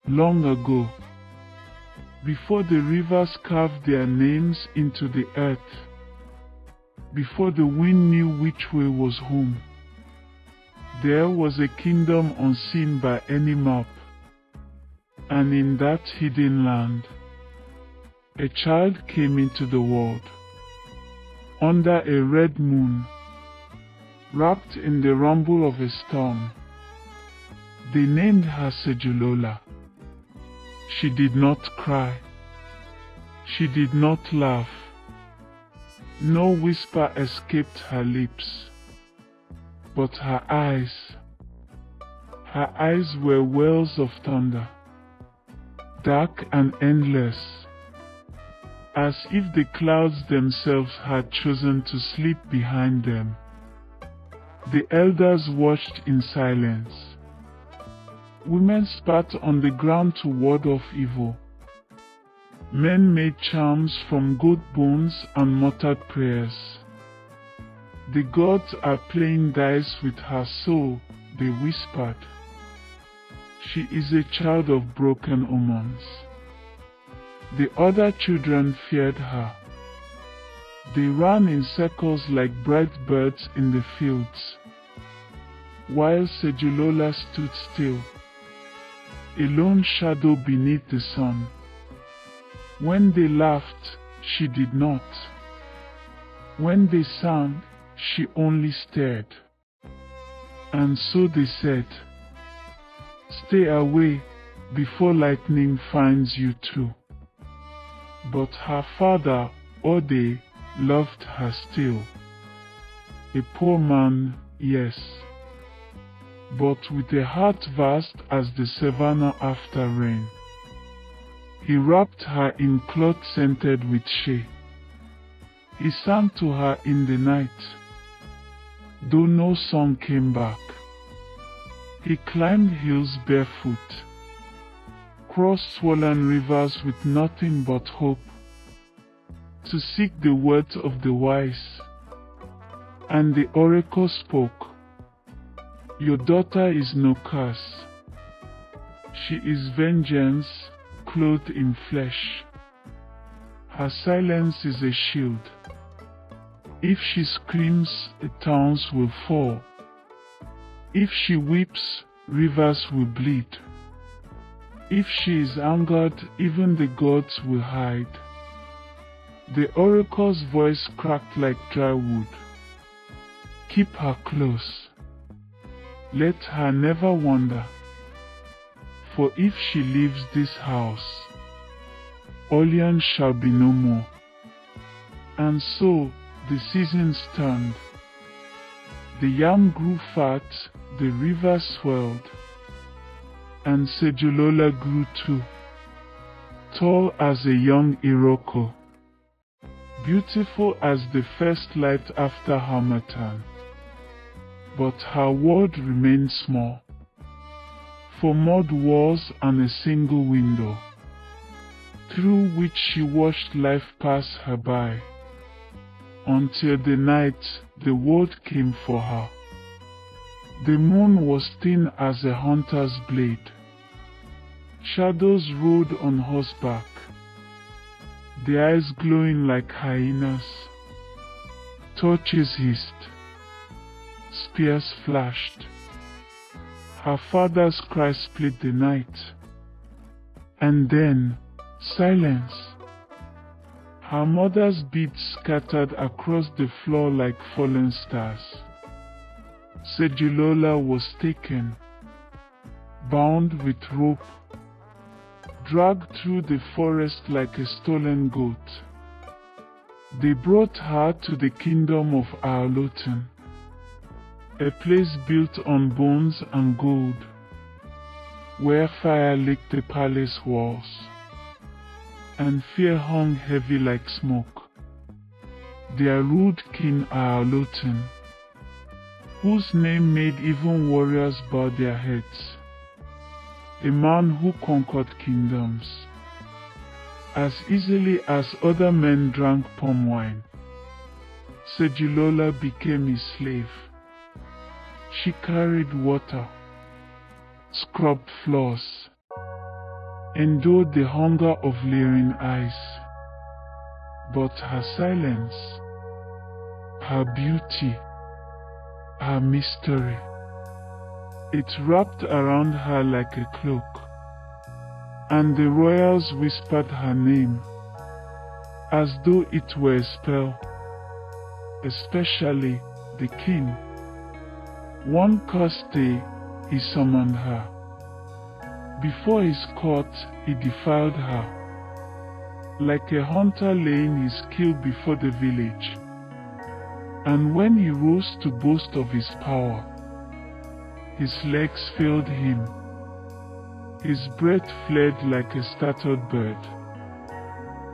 long ago, before the rivers carved their names into the earth, before the wind knew which way was home, there was a kingdom unseen by any map, and in that hidden land, a child came into the world, under a red moon, wrapped in the rumble of a storm. They named her SEGILOLA. She did not cry. She did not laugh. No whisper escaped her lips. But her eyes were wells of thunder, dark and endless, as if the clouds themselves had chosen to sleep behind them. The elders watched in silence. Women spat on the ground to ward off evil. Men made charms from goat bones and muttered prayers. The gods are playing dice with her soul, they whispered. She is a child of broken omens. The other children feared her. They ran in circles like bright birds in the fields, while SEGILOLA stood still, a lone shadow beneath the sun. When they laughed, she did not. When they sang, she only stared. And so they said, "Stay away before lightning finds you too." But her father, Ode, loved her still. A poor man, yes, but with a heart vast as the savannah after rain. He wrapped her in cloth scented with shea. He sang to her in the night, though no song came back. He climbed hills barefoot, crossed swollen rivers with nothing but hope, to seek the words of the wise. And the oracle spoke, "Your daughter is no curse. She is vengeance, clothed in flesh. Her silence is a shield. If she screams, the towns will fall. If she weeps, rivers will bleed. If she is angered, even the gods will hide." The oracle's voice cracked like dry wood. Keep her close. Let her never wander. For if she leaves this house, Orleans shall be no more. And so the seasons turned. The yam grew fat, the river swelled, and SEGILOLA grew too, tall as a young Iroko, beautiful as the first light after harmattan. But her world remained small, for mud walls and a single window, through which she watched life pass her by, until the night the world came for her. The moon was thin as a hunter's blade. Shadows rode on horseback, their eyes glowing like hyenas. Torches hissed, spears flashed. Her father's cry split the night. And then, silence. Her mother's beads scattered across the floor like fallen stars. SEGILOLA was taken, bound with rope, dragged through the forest like a stolen goat. They brought her to the kingdom of Arloten, a place built on bones and gold, where fire licked the palace walls, and fear hung heavy like smoke. Their rude king Arloten, whose name made even warriors bow their heads, a man who conquered kingdoms as easily as other men drank palm wine. SEGILOLA became his slave. She carried water, scrubbed floors, endured the hunger of leering eyes. But her silence, her beauty, her mystery, it wrapped around her like a cloak, and the royals whispered her name as though it were a spell, especially the king. One cursed day he summoned her. Before his court he defiled her, like a hunter laying his kill before the village. And when he rose to boast of his power, his legs failed him, his breath fled like a startled bird.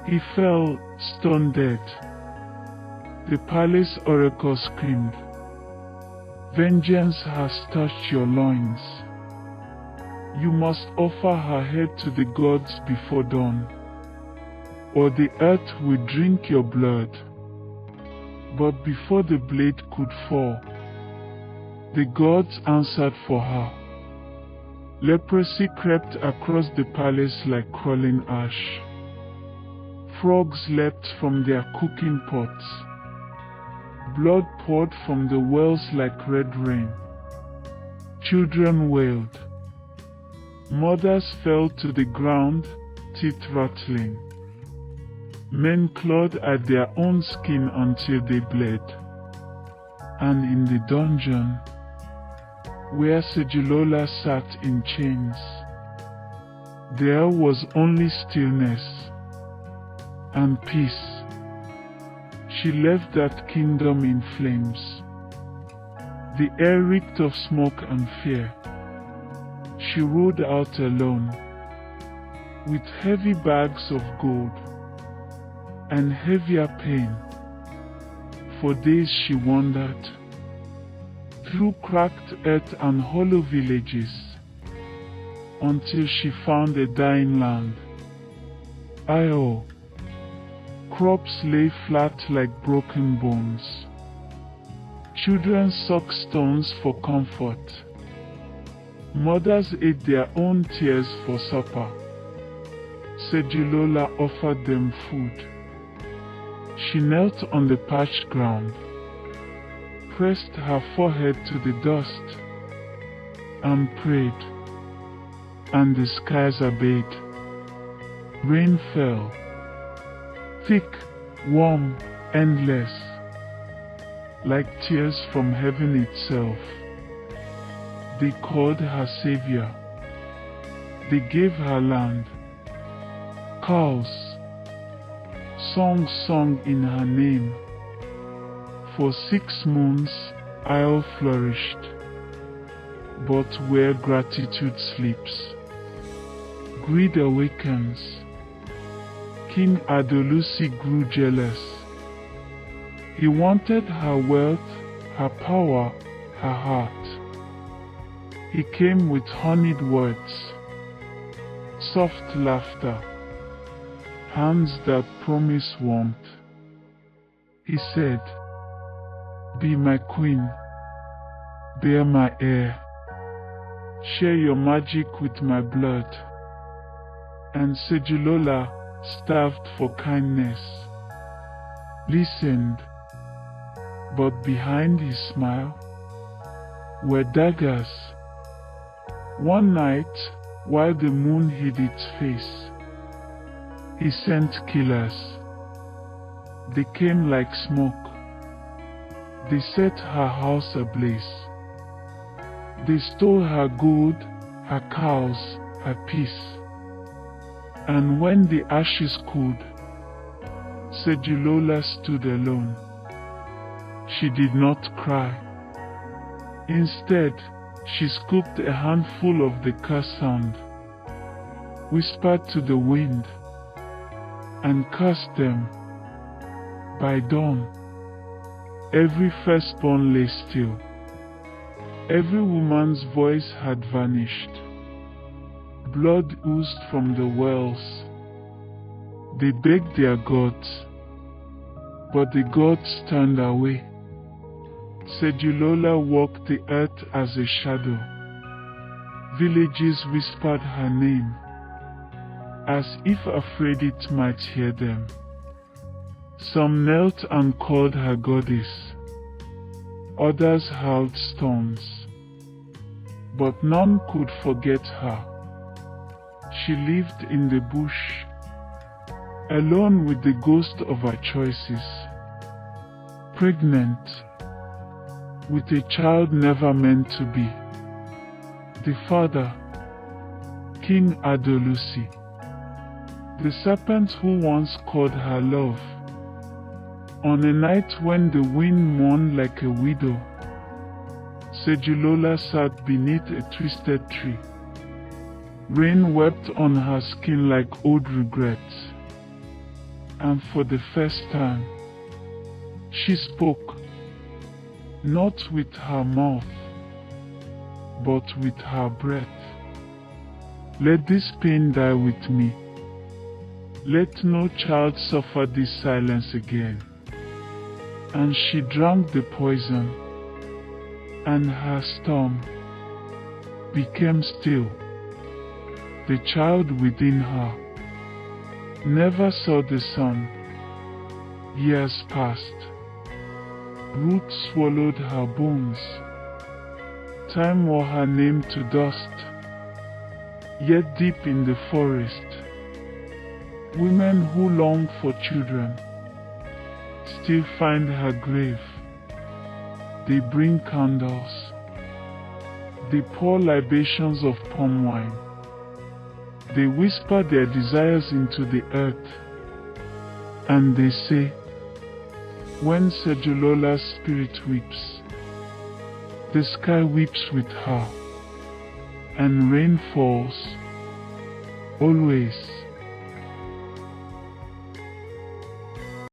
He fell stone dead. The palace oracle screamed, "Vengeance has touched your loins. You must offer her head to the gods before dawn, or the earth will drink your blood." But before the blade could fall, the gods answered for her. Leprosy crept across the palace like crawling ash. Frogs leapt from their cooking pots. Blood poured from the wells like red rain. Children wailed. Mothers fell to the ground, teeth rattling. Men clawed at their own skin until they bled. And in the dungeon, where SEGILOLA sat in chains, there was only stillness and peace. She left that kingdom in flames. The air reeked of smoke and fear. She rode out alone, with heavy bags of gold and heavier pain. For days she wandered through cracked earth and hollow villages, until she found a dying land. Io. Crops lay flat like broken bones. Children sucked stones for comfort. Mothers ate their own tears for supper. SEGILOLA offered them food. She knelt on the parched ground, pressed her forehead to the dust, and prayed, and the skies obeyed. Rain fell, thick, warm, endless, like tears from heaven itself. They called her Savior. They gave her land, cows, songs sung in her name. For 6 moons Isle flourished, but where gratitude sleeps, greed awakens. King Adolusi grew jealous. He wanted her wealth, her power, her heart. He came with honeyed words, soft laughter, hands that promise warmth. He said, "Be my queen, bear my heir, share your magic with my blood." And SEGILOLA, starved for kindness, listened, but behind his smile were daggers. One night, while the moon hid its face, he sent killers. They came like smoke. They set her house ablaze. They stole her gold, her cows, her peace. And when the ashes cooled, SEGILOLA stood alone. She did not cry. Instead, she scooped a handful of the cursed sand, whispered to the wind, and cursed them. By dawn, every firstborn lay still. Every woman's voice had vanished. Blood oozed from the wells. They begged their gods, but the gods turned away. SEGILOLA walked the earth as a shadow. Villages whispered her name. as if afraid it might hear them. Some knelt and called her goddess. Others howled storms. But none could forget her. She lived in the bush, alone with the ghost of her choices, pregnant with a child never meant to be. The father, King Adolusi, the serpent who once called her love. On a night when the wind mourned like a widow, SEGILOLA sat beneath a twisted tree. Rain wept on her skin like old regrets, and for the first time, she spoke, not with her mouth, but with her breath. Let this pain die with me. Let no child suffer this silence again. And she drank the poison, and her storm became still. The child within her never saw the sun. Years passed. Roots swallowed her bones. Time wore her name to dust. Yet deep in the forest, women who long for children still find her grave. They bring candles. They pour libations of palm wine. They whisper their desires into the earth. And they say, when SEGILOLA's spirit weeps, the sky weeps with her, and rain falls, always.